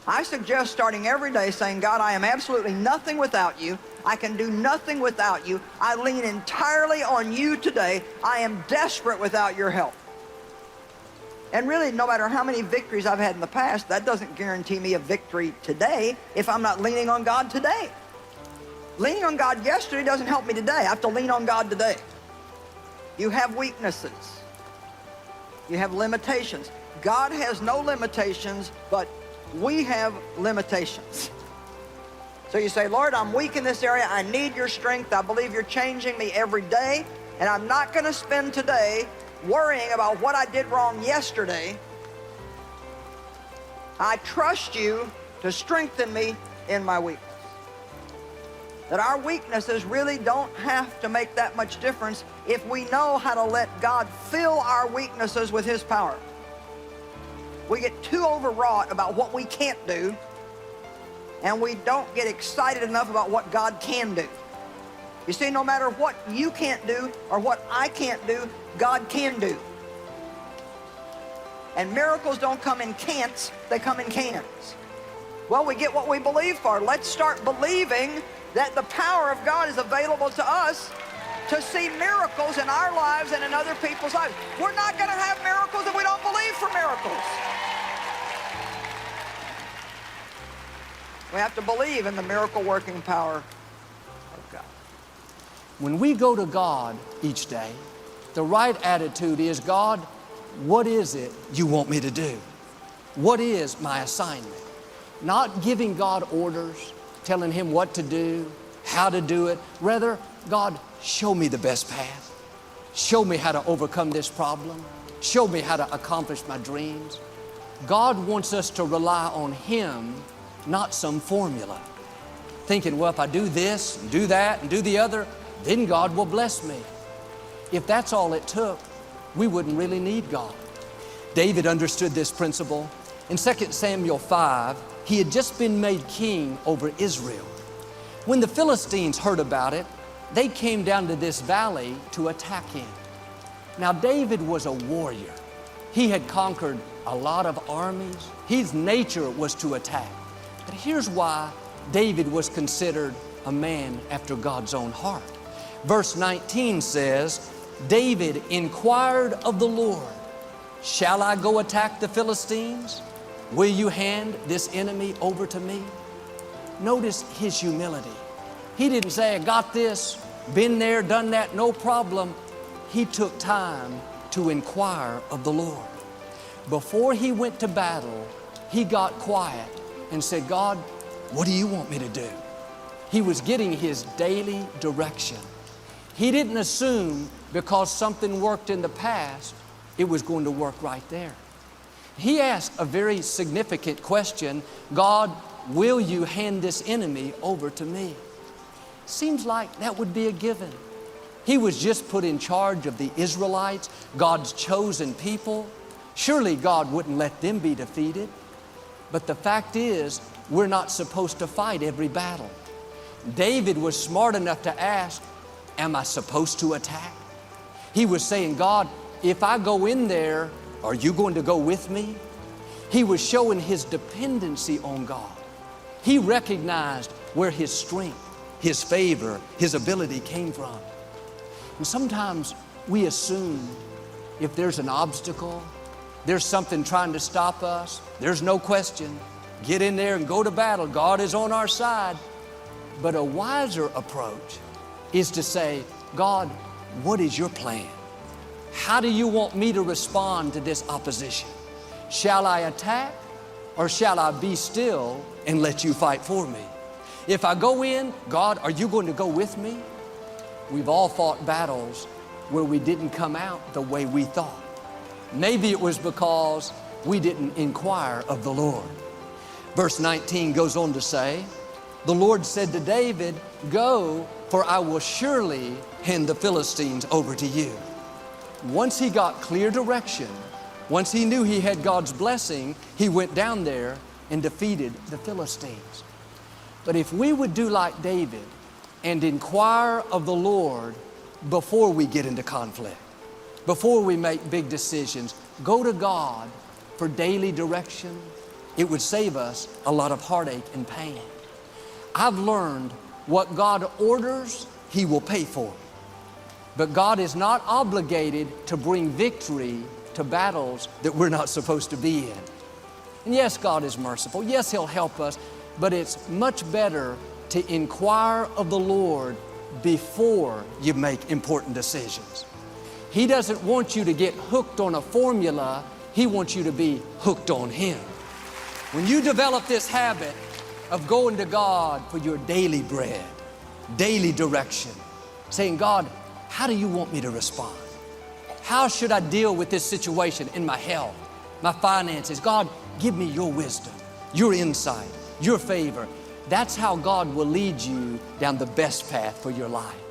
I suggest starting every day saying, God, I am absolutely nothing without you. I can do nothing without you. I lean entirely on you today. I am desperate without your help. And really, no matter how many victories I've had in the past, that doesn't guarantee me a victory today if I'm not leaning on God today. Leaning on God yesterday doesn't help me today. I have to lean on God today. You have weaknesses. You have limitations. God has no limitations, but we have limitations. So you say, Lord, I'm weak in this area. I need your strength. I believe you're changing me every day. And I'm not going to spend today worrying about what I did wrong yesterday. I trust you to strengthen me in my weakness. That our weaknesses really don't have to make that much difference if we know how to let God fill our weaknesses with his power. We get too overwrought about what we can't do, and we don't get excited enough about what God can do. You see, no matter what you can't do or what I can't do, God can do. And miracles don't come in can'ts, they come in cans. Well, we get what we believe for. Let's start believing that the power of God is available to us to see miracles in our lives and in other people's lives. We're not going to have miracles if we don't believe for miracles. We have to believe in the miracle-working power of God. When we go to God each day, the right attitude is, God, what is it you want me to do? What is my assignment? Not giving God orders, telling him what to do, how to do it. Rather, God, show me the best path. Show me how to overcome this problem. Show me how to accomplish my dreams. God wants us to rely on him, not some formula. Thinking, well, if I do this, and do that, and do the other, then God will bless me. If that's all it took, we wouldn't really need God. David understood this principle. In 2 Samuel 5, he had just been made king over Israel. When the Philistines heard about it, they came down to this valley to attack him. Now, David was a warrior. He had conquered a lot of armies. His nature was to attack. But here's why David was considered a man after God's own heart. Verse 19 says, David inquired of the Lord, shall I go attack the Philistines? Will you hand this enemy over to me? Notice his humility. He didn't say, I got this, been there, done that, no problem. He took time to inquire of the Lord. Before he went to battle, he got quiet and said, God, what do you want me to do? He was getting his daily direction. He didn't assume because something worked in the past, it was going to work right there. He asked a very significant question, God, will you hand this enemy over to me? Seems like that would be a given. He was just put in charge of the Israelites, God's chosen people. Surely God wouldn't let them be defeated. But the fact is, we're not supposed to fight every battle. David was smart enough to ask, am I supposed to attack? He was saying, God, if I go in there, are you going to go with me? He was showing his dependency on God. He recognized where his strength, his favor, his ability came from. And sometimes we assume if there's an obstacle, there's something trying to stop us, there's no question. Get in there and go to battle. God is on our side. But a wiser approach is to say, God, what is your plan? How do you want me to respond to this opposition? Shall I attack or shall I be still and let you fight for me? If I go in, God, are you going to go with me? We've all fought battles where we didn't come out the way we thought. Maybe it was because we didn't inquire of the Lord. Verse 19 goes on to say, the Lord said to David, go, for I will surely hand the Philistines over to you. Once he got clear direction, once he knew he had God's blessing, he went down there and defeated the Philistines. But if we would do like David and inquire of the Lord before we get into conflict, before we make big decisions, go to God for daily direction, It would save us a lot of heartache and pain. I've learned what God orders, He will pay for. But God is not obligated to bring victory to battles that we're not supposed to be in. And yes, God is merciful. Yes, He'll help us. But it's much better to inquire of the Lord before you make important decisions. He doesn't want you to get hooked on a formula. He wants you to be hooked on Him. When you develop this habit of going to God for your daily bread, daily direction, saying, God, how do you want me to respond? How should I deal with this situation in my health, my finances? God, give me your wisdom, your insight, your favor. That's how God will lead you down the best path for your life.